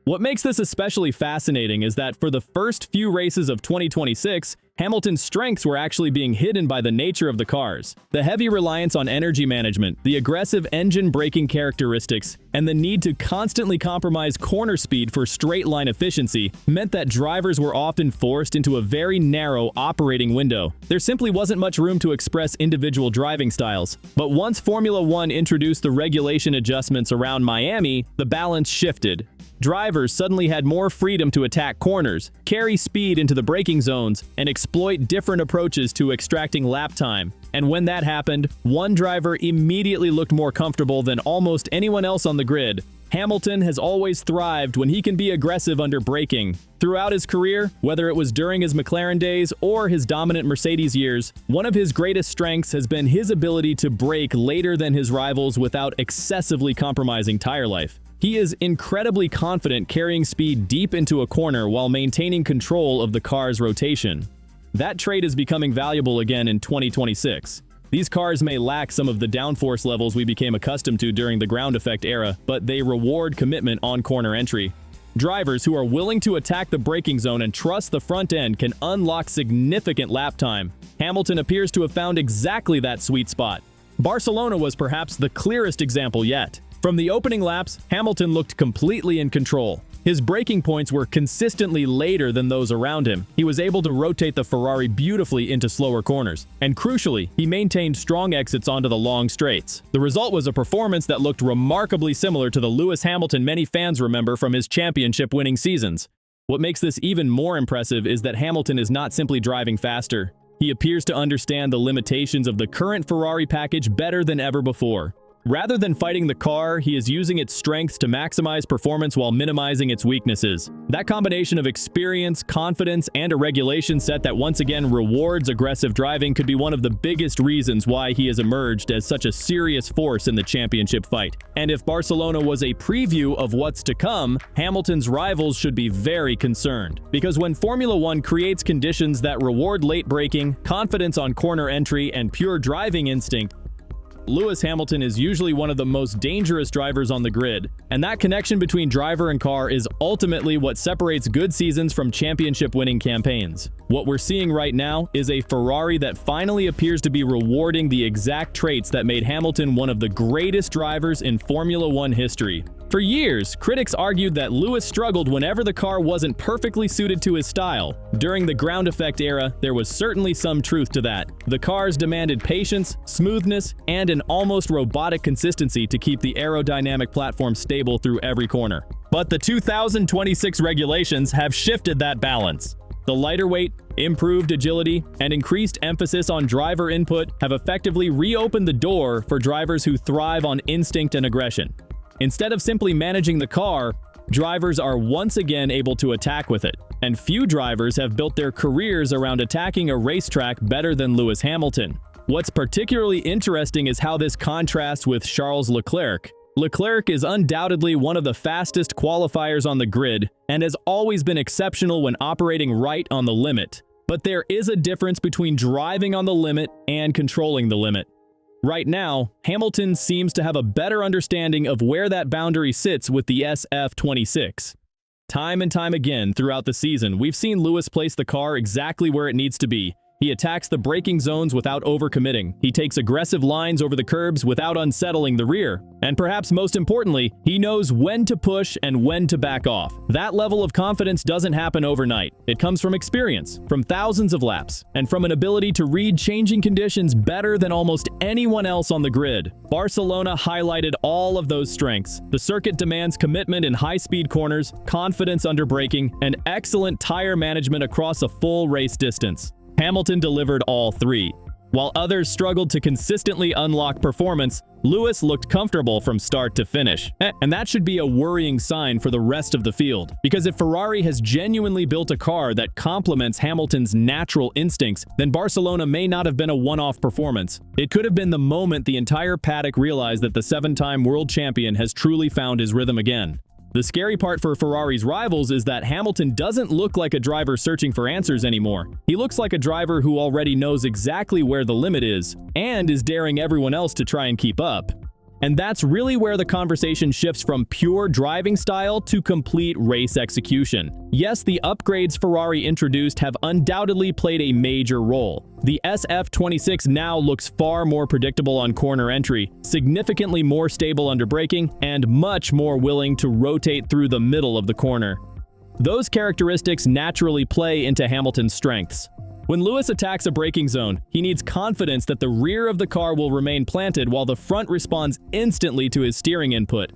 What makes this especially fascinating is that for the first few races of 2026, Hamilton's strengths were actually being hidden by the nature of the cars. The heavy reliance on energy management, the aggressive engine braking characteristics, and the need to constantly compromise corner speed for straight-line efficiency meant that drivers were often forced into a very narrow operating window. There simply wasn't much room to express individual driving styles. But once Formula One introduced the regulation adjustments around Miami, the balance shifted. Drivers suddenly had more freedom to attack corners, carry speed into the braking zones, and exploit different approaches to extracting lap time. And when that happened, one driver immediately looked more comfortable than almost anyone else on the grid. Hamilton has always thrived when he can be aggressive under braking. Throughout his career, whether it was during his McLaren days or his dominant Mercedes years, one of his greatest strengths has been his ability to brake later than his rivals without excessively compromising tire life. He is incredibly confident carrying speed deep into a corner while maintaining control of the car's rotation. That trait is becoming valuable again in 2026. These cars may lack some of the downforce levels we became accustomed to during the ground effect era, but they reward commitment on corner entry. Drivers who are willing to attack the braking zone and trust the front end can unlock significant lap time. Hamilton appears to have found exactly that sweet spot. Barcelona was perhaps the clearest example yet. From the opening laps, Hamilton looked completely in control. His braking points were consistently later than those around him. He was able to rotate the Ferrari beautifully into slower corners. And crucially, he maintained strong exits onto the long straights. The result was a performance that looked remarkably similar to the Lewis Hamilton many fans remember from his championship-winning seasons. What makes this even more impressive is that Hamilton is not simply driving faster. He appears to understand the limitations of the current Ferrari package better than ever before. Rather than fighting the car, he is using its strengths to maximize performance while minimizing its weaknesses. That combination of experience, confidence, and a regulation set that once again rewards aggressive driving could be one of the biggest reasons why he has emerged as such a serious force in the championship fight. And if Barcelona was a preview of what's to come, Hamilton's rivals should be very concerned. Because when Formula One creates conditions that reward late braking, confidence on corner entry, and pure driving instinct, Lewis Hamilton is usually one of the most dangerous drivers on the grid, and that connection between driver and car is ultimately what separates good seasons from championship-winning campaigns. What we're seeing right now is a Ferrari that finally appears to be rewarding the exact traits that made Hamilton one of the greatest drivers in Formula One history. For years, critics argued that Lewis struggled whenever the car wasn't perfectly suited to his style. During the ground effect era, there was certainly some truth to that. The cars demanded patience, smoothness, and an almost robotic consistency to keep the aerodynamic platform stable through every corner. But the 2026 regulations have shifted that balance. The lighter weight, improved agility, and increased emphasis on driver input have effectively reopened the door for drivers who thrive on instinct and aggression. Instead of simply managing the car, drivers are once again able to attack with it. And few drivers have built their careers around attacking a racetrack better than Lewis Hamilton. What's particularly interesting is how this contrasts with Charles Leclerc. Leclerc is undoubtedly one of the fastest qualifiers on the grid and has always been exceptional when operating right on the limit. But there is a difference between driving on the limit and controlling the limit. Right now, Hamilton seems to have a better understanding of where that boundary sits with the SF26. Time and time again throughout the season, we've seen Lewis place the car exactly where it needs to be. He attacks the braking zones without overcommitting. He takes aggressive lines over the curbs without unsettling the rear. And perhaps most importantly, he knows when to push and when to back off. That level of confidence doesn't happen overnight. It comes from experience, from thousands of laps, and from an ability to read changing conditions better than almost anyone else on the grid. Barcelona highlighted all of those strengths. The circuit demands commitment in high-speed corners, confidence under braking, and excellent tire management across a full race distance. Hamilton delivered all three. While others struggled to consistently unlock performance, Lewis looked comfortable from start to finish. And that should be a worrying sign for the rest of the field. Because if Ferrari has genuinely built a car that complements Hamilton's natural instincts, then Barcelona may not have been a one-off performance. It could have been the moment the entire paddock realized that the seven-time world champion has truly found his rhythm again. The scary part for Ferrari's rivals is that Hamilton doesn't look like a driver searching for answers anymore. He looks like a driver who already knows exactly where the limit is, and is daring everyone else to try and keep up. And that's really where the conversation shifts from pure driving style to complete race execution. Yes, the upgrades Ferrari introduced have undoubtedly played a major role. The SF26 now looks far more predictable on corner entry, significantly more stable under braking, and much more willing to rotate through the middle of the corner. Those characteristics naturally play into Hamilton's strengths. When Lewis attacks a braking zone, he needs confidence that the rear of the car will remain planted while the front responds instantly to his steering input.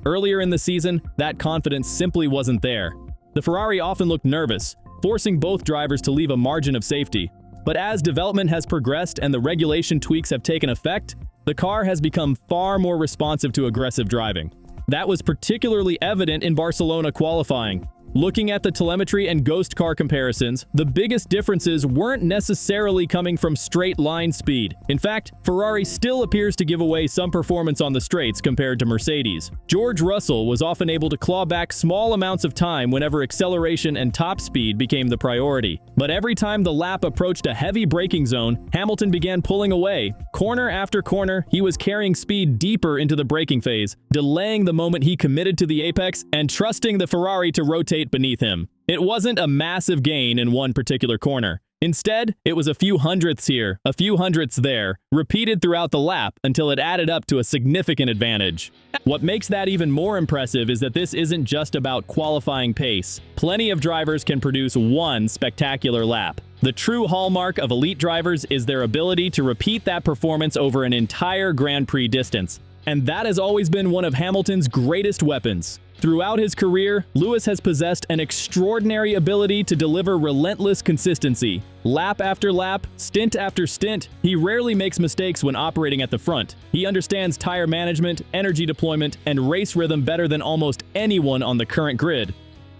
Earlier in the season, that confidence simply wasn't there. The Ferrari often looked nervous, forcing both drivers to leave a margin of safety. But as development has progressed and the regulation tweaks have taken effect, the car has become far more responsive to aggressive driving. That was particularly evident in Barcelona qualifying. Looking at the telemetry and ghost car comparisons, the biggest differences weren't necessarily coming from straight line speed. In fact, Ferrari still appears to give away some performance on the straights compared to Mercedes. George Russell was often able to claw back small amounts of time whenever acceleration and top speed became the priority. But every time the lap approached a heavy braking zone, Hamilton began pulling away. Corner after corner, he was carrying speed deeper into the braking phase, delaying the moment he committed to the apex and trusting the Ferrari to rotate beneath him. It wasn't a massive gain in one particular corner. Instead, it was a few hundredths here, a few hundredths there, repeated throughout the lap until it added up to a significant advantage. What makes that even more impressive is that this isn't just about qualifying pace. Plenty of drivers can produce one spectacular lap. The true hallmark of elite drivers is their ability to repeat that performance over an entire Grand Prix distance. And that has always been one of Hamilton's greatest weapons. Throughout his career, Lewis has possessed an extraordinary ability to deliver relentless consistency. Lap after lap, stint after stint, he rarely makes mistakes when operating at the front. He understands tire management, energy deployment, and race rhythm better than almost anyone on the current grid.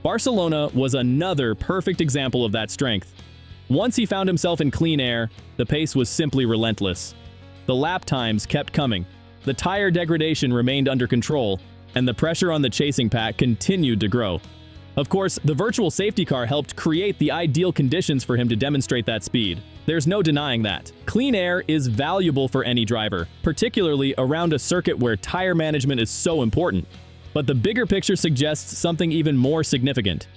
Barcelona was another perfect example of that strength. Once he found himself in clean air, the pace was simply relentless. The lap times kept coming. The tire degradation remained under control, and the pressure on the chasing pack continued to grow. Of course, the virtual safety car helped create the ideal conditions for him to demonstrate that speed. There's no denying that. Clean air is valuable for any driver, particularly around a circuit where tire management is so important. But the bigger picture suggests something even more significant.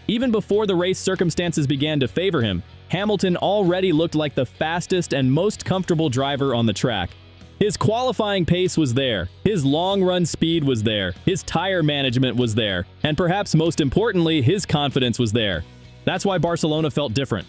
Even before the race circumstances began to favor him, Hamilton already looked like the fastest and most comfortable driver on the track. His qualifying pace was there, his long-run speed was there, his tire management was there, and perhaps most importantly, his confidence was there. That's why Barcelona felt different.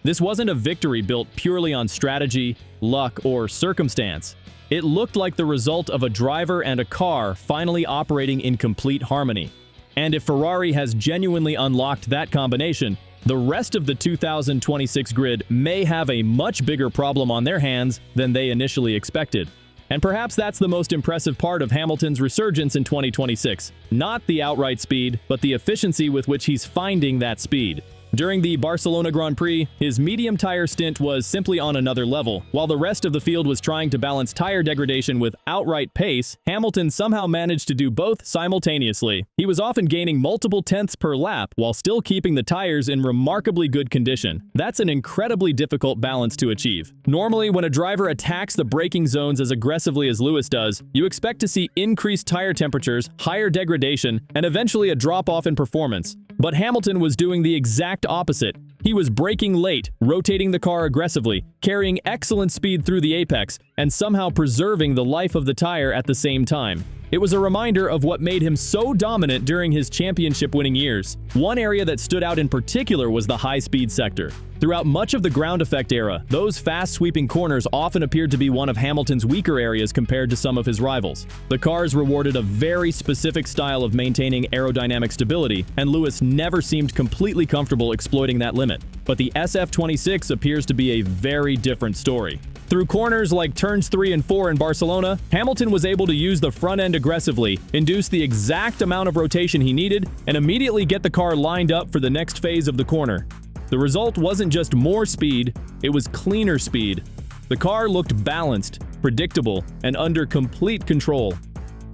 This wasn't a victory built purely on strategy, luck, or circumstance. It looked like the result of a driver and a car finally operating in complete harmony. And if Ferrari has genuinely unlocked that combination, the rest of the 2026 grid may have a much bigger problem on their hands than they initially expected. And perhaps that's the most impressive part of Hamilton's resurgence in 2026. Not the outright speed, but the efficiency with which he's finding that speed. During the Barcelona Grand Prix, his medium tire stint was simply on another level. While the rest of the field was trying to balance tire degradation with outright pace, Hamilton somehow managed to do both simultaneously. He was often gaining multiple tenths per lap while still keeping the tires in remarkably good condition. That's an incredibly difficult balance to achieve. Normally, when a driver attacks the braking zones as aggressively as Lewis does, you expect to see increased tire temperatures, higher degradation, and eventually a drop-off in performance. But Hamilton was doing the exact opposite. He was braking late, rotating the car aggressively, carrying excellent speed through the apex, and somehow preserving the life of the tire at the same time. It was a reminder of what made him so dominant during his championship-winning years. One area that stood out in particular was the high-speed sector. Throughout much of the ground effect era, those fast-sweeping corners often appeared to be one of Hamilton's weaker areas compared to some of his rivals. The cars rewarded a very specific style of maintaining aerodynamic stability, and Lewis never seemed completely comfortable exploiting that limit. But the SF26 appears to be a very different story. Through corners like turns 3 and 4 in Barcelona, Hamilton was able to use the front end aggressively, induce the exact amount of rotation he needed, and immediately get the car lined up for the next phase of the corner. The result wasn't just more speed, it was cleaner speed. The car looked balanced, predictable, and under complete control.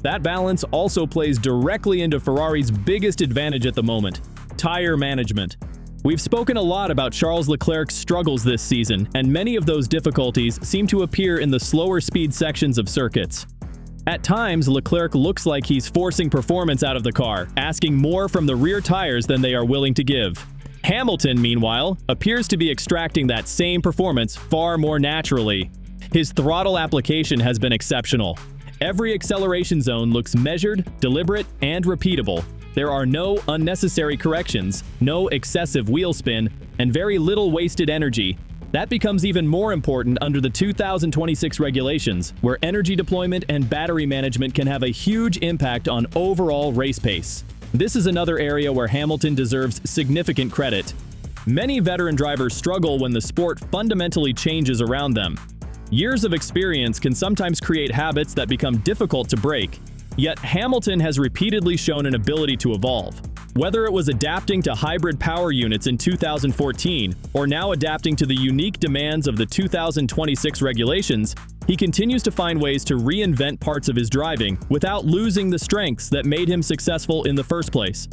That balance also plays directly into Ferrari's biggest advantage at the moment: tire management. We've spoken a lot about Charles Leclerc's struggles this season, and many of those difficulties seem to appear in the slower speed sections of circuits. At times, Leclerc looks like he's forcing performance out of the car, asking more from the rear tires than they are willing to give. Hamilton, meanwhile, appears to be extracting that same performance far more naturally. His throttle application has been exceptional. Every acceleration zone looks measured, deliberate, and repeatable. There are no unnecessary corrections, no excessive wheel spin, and very little wasted energy. That becomes even more important under the 2026 regulations, where energy deployment and battery management can have a huge impact on overall race pace. This is another area where Hamilton deserves significant credit. Many veteran drivers struggle when the sport fundamentally changes around them. Years of experience can sometimes create habits that become difficult to break. Yet Hamilton has repeatedly shown an ability to evolve. Whether it was adapting to hybrid power units in 2014 or now adapting to the unique demands of the 2026 regulations, he continues to find ways to reinvent parts of his driving without losing the strengths that made him successful in the first place.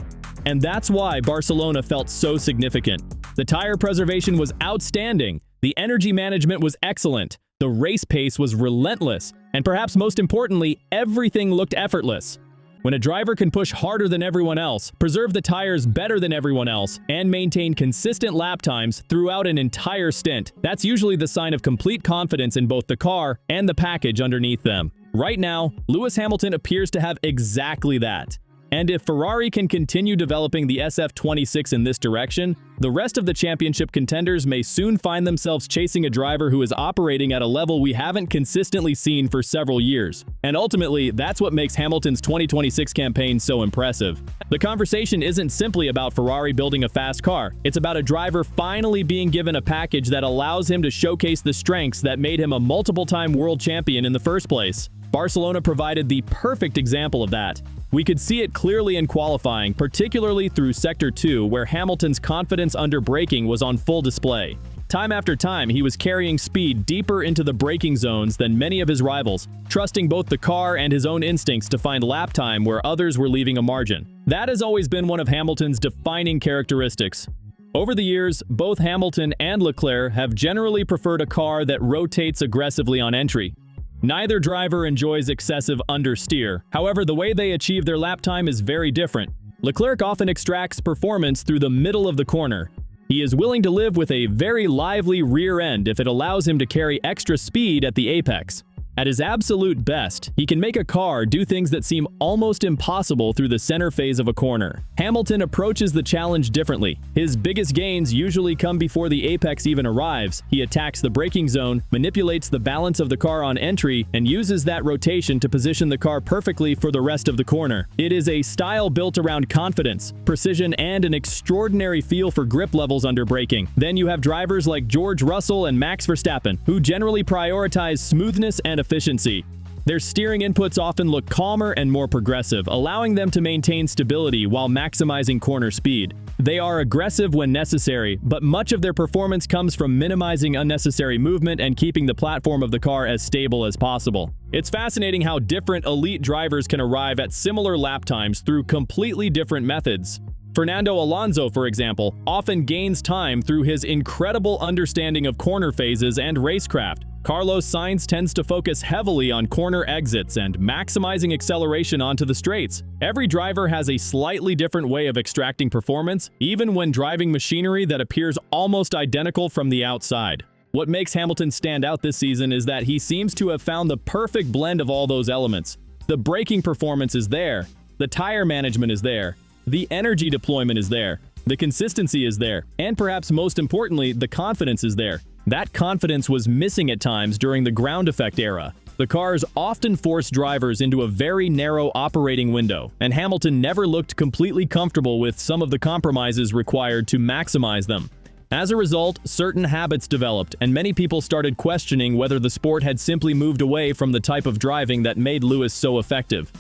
And that's why Barcelona felt so significant. The tire preservation was outstanding, the energy management was excellent, the race pace was relentless, and perhaps most importantly, everything looked effortless. When a driver can push harder than everyone else, preserve the tires better than everyone else, and maintain consistent lap times throughout an entire stint, that's usually the sign of complete confidence in both the car and the package underneath them. Right now, Lewis Hamilton appears to have exactly that. And if Ferrari can continue developing the SF26 in this direction, the rest of the championship contenders may soon find themselves chasing a driver who is operating at a level we haven't consistently seen for several years. And ultimately, that's what makes Hamilton's 2026 campaign so impressive. The conversation isn't simply about Ferrari building a fast car. It's about a driver finally being given a package that allows him to showcase the strengths that made him a multiple-time world champion in the first place. Barcelona provided the perfect example of that. We could see it clearly in qualifying, particularly through Sector 2, where Hamilton's confidence under braking was on full display. Time after time, he was carrying speed deeper into the braking zones than many of his rivals, trusting both the car and his own instincts to find lap time where others were leaving a margin. That has always been one of Hamilton's defining characteristics. Over the years, both Hamilton and Leclerc have generally preferred a car that rotates aggressively on entry. Neither driver enjoys excessive understeer. However, the way they achieve their lap time is very different. Leclerc often extracts performance through the middle of the corner. He is willing to live with a very lively rear end if it allows him to carry extra speed at the apex. At his absolute best, he can make a car do things that seem almost impossible through the center phase of a corner. Hamilton approaches the challenge differently. His biggest gains usually come before the apex even arrives. He attacks the braking zone, manipulates the balance of the car on entry, and uses that rotation to position the car perfectly for the rest of the corner. It is a style built around confidence, precision, and an extraordinary feel for grip levels under braking. Then you have drivers like George Russell and Max Verstappen, who generally prioritize smoothness and efficiency. Their steering inputs often look calmer and more progressive, allowing them to maintain stability while maximizing corner speed. They are aggressive when necessary, but much of their performance comes from minimizing unnecessary movement and keeping the platform of the car as stable as possible. It's fascinating how different elite drivers can arrive at similar lap times through completely different methods. Fernando Alonso, for example, often gains time through his incredible understanding of corner phases and racecraft. Carlos Sainz tends to focus heavily on corner exits and maximizing acceleration onto the straights. Every driver has a slightly different way of extracting performance, even when driving machinery that appears almost identical from the outside. What makes Hamilton stand out this season is that he seems to have found the perfect blend of all those elements. The braking performance is there, the tire management is there, the energy deployment is there, the consistency is there, and perhaps most importantly, the confidence is there. That confidence was missing at times during the ground effect era. The cars often forced drivers into a very narrow operating window, and Hamilton never looked completely comfortable with some of the compromises required to maximize them. As a result, certain habits developed, and many people started questioning whether the sport had simply moved away from the type of driving that made Lewis so effective.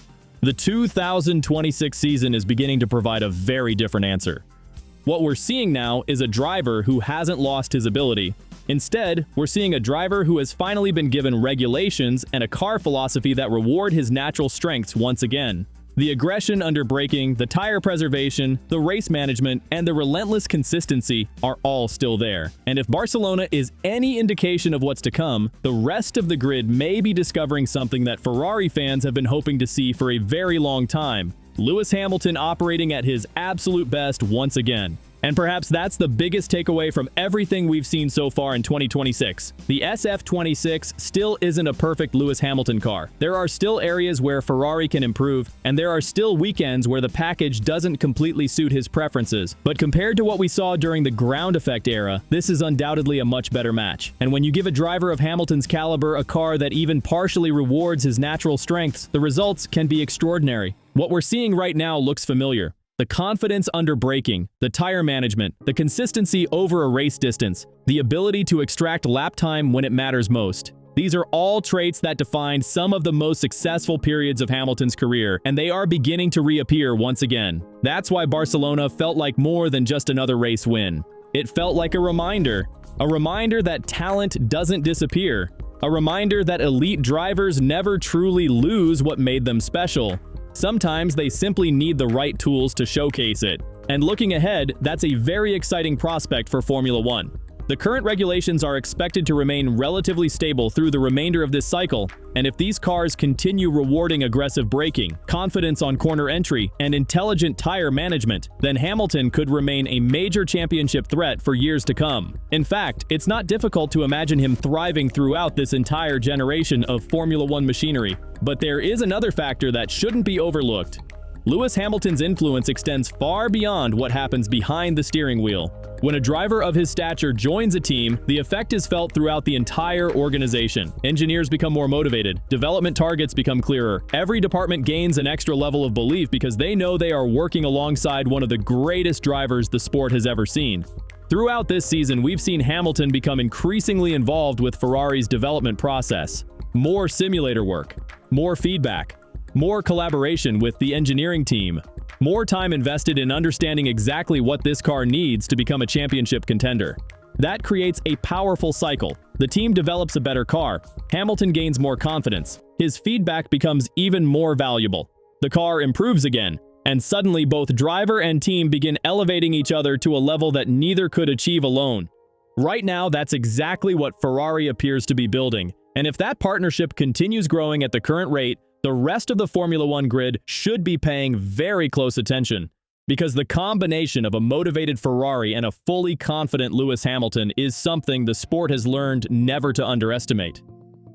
The 2026 season is beginning to provide a very different answer. What we're seeing now is a driver who hasn't lost his ability. Instead, we're seeing a driver who has finally been given regulations and a car philosophy that reward his natural strengths once again. The aggression under braking, the tire preservation, the race management, and the relentless consistency are all still there. And if Barcelona is any indication of what's to come, the rest of the grid may be discovering something that Ferrari fans have been hoping to see for a very long time: Lewis Hamilton operating at his absolute best once again. And perhaps that's the biggest takeaway from everything we've seen so far in 2026. The SF26 still isn't a perfect Lewis Hamilton car. There are still areas where Ferrari can improve, and there are still weekends where the package doesn't completely suit his preferences. But compared to what we saw during the ground effect era, this is undoubtedly a much better match. And when you give a driver of Hamilton's caliber a car that even partially rewards his natural strengths, the results can be extraordinary. What we're seeing right now looks familiar. The confidence under braking, the tire management, the consistency over a race distance, the ability to extract lap time when it matters most. These are all traits that defined some of the most successful periods of Hamilton's career, and they are beginning to reappear once again. That's why Barcelona felt like more than just another race win. It felt like a reminder that talent doesn't disappear, a reminder that elite drivers never truly lose what made them special. Sometimes they simply need the right tools to showcase it. And looking ahead, that's a very exciting prospect for Formula One. The current regulations are expected to remain relatively stable through the remainder of this cycle, and if these cars continue rewarding aggressive braking, confidence on corner entry, and intelligent tire management, then Hamilton could remain a major championship threat for years to come. In fact, it's not difficult to imagine him thriving throughout this entire generation of Formula One machinery. But there is another factor that shouldn't be overlooked. Lewis Hamilton's influence extends far beyond what happens behind the steering wheel. When a driver of his stature joins a team, the effect is felt throughout the entire organization. Engineers become more motivated, development targets become clearer, every department gains an extra level of belief because they know they are working alongside one of the greatest drivers the sport has ever seen. Throughout this season, we've seen Hamilton become increasingly involved with Ferrari's development process. More simulator work, more feedback, more collaboration with the engineering team, more time invested in understanding exactly what this car needs to become a championship contender. That creates a powerful cycle. The team develops a better car, Hamilton gains more confidence, his feedback becomes even more valuable, the car improves again, and suddenly both driver and team begin elevating each other to a level that neither could achieve alone. Right now, that's exactly what Ferrari appears to be building, and if that partnership continues growing at the current rate, the rest of the Formula One grid should be paying very close attention, because the combination of a motivated Ferrari and a fully confident Lewis Hamilton is something the sport has learned never to underestimate.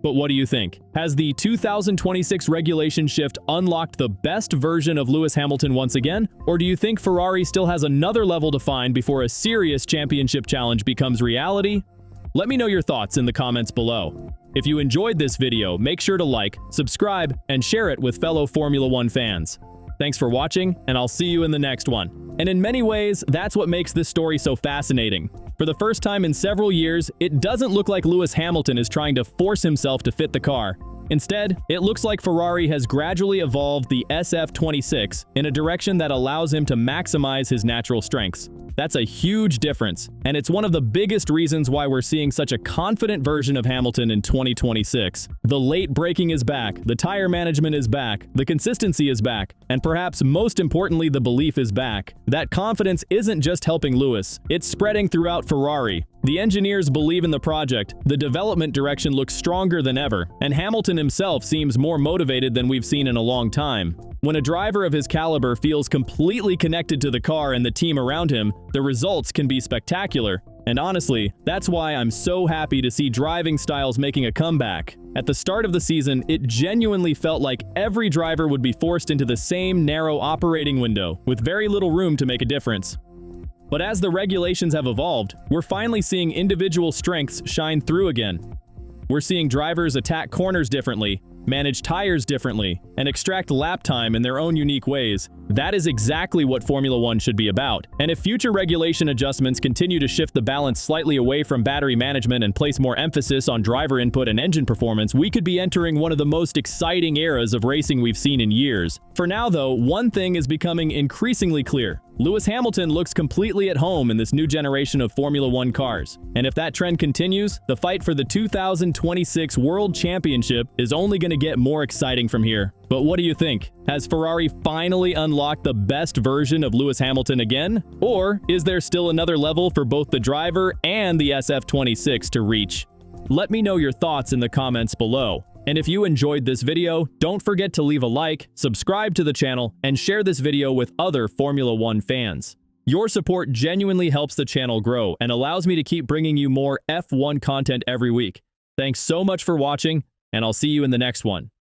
But what do you think? Has the 2026 regulation shift unlocked the best version of Lewis Hamilton once again? Or do you think Ferrari still has another level to find before a serious championship challenge becomes reality? Let me know your thoughts in the comments below. If you enjoyed this video, make sure to like, subscribe, and share it with fellow Formula One fans. Thanks for watching, and I'll see you in the next one. And in many ways, that's what makes this story so fascinating. For the first time in several years, it doesn't look like Lewis Hamilton is trying to force himself to fit the car. Instead, it looks like Ferrari has gradually evolved the SF26 in a direction that allows him to maximize his natural strengths. That's a huge difference, and it's one of the biggest reasons why we're seeing such a confident version of Hamilton in 2026. The late braking is back, the tire management is back, the consistency is back, and perhaps most importantly, the belief is back. That confidence isn't just helping Lewis, it's spreading throughout Ferrari. The engineers believe in the project, the development direction looks stronger than ever, and Hamilton himself seems more motivated than we've seen in a long time. When a driver of his caliber feels completely connected to the car and the team around him, the results can be spectacular. And honestly, that's why I'm so happy to see driving styles making a comeback. At the start of the season, it genuinely felt like every driver would be forced into the same narrow operating window, with very little room to make a difference. But as the regulations have evolved, we're finally seeing individual strengths shine through again. We're seeing drivers attack corners differently, manage tires differently, and extract lap time in their own unique ways. That is exactly what Formula One should be about. And if future regulation adjustments continue to shift the balance slightly away from battery management and place more emphasis on driver input and engine performance, we could be entering one of the most exciting eras of racing we've seen in years. For now, though, one thing is becoming increasingly clear. Lewis Hamilton looks completely at home in this new generation of Formula One cars. And if that trend continues, the fight for the 2026 World Championship is only going to get more exciting from here. But what do you think? Has Ferrari finally unlocked the best version of Lewis Hamilton again? Or is there still another level for both the driver and the SF26 to reach? Let me know your thoughts in the comments below. And if you enjoyed this video, don't forget to leave a like, subscribe to the channel, and share this video with other Formula One fans. Your support genuinely helps the channel grow and allows me to keep bringing you more F1 content every week. Thanks so much for watching, and I'll see you in the next one.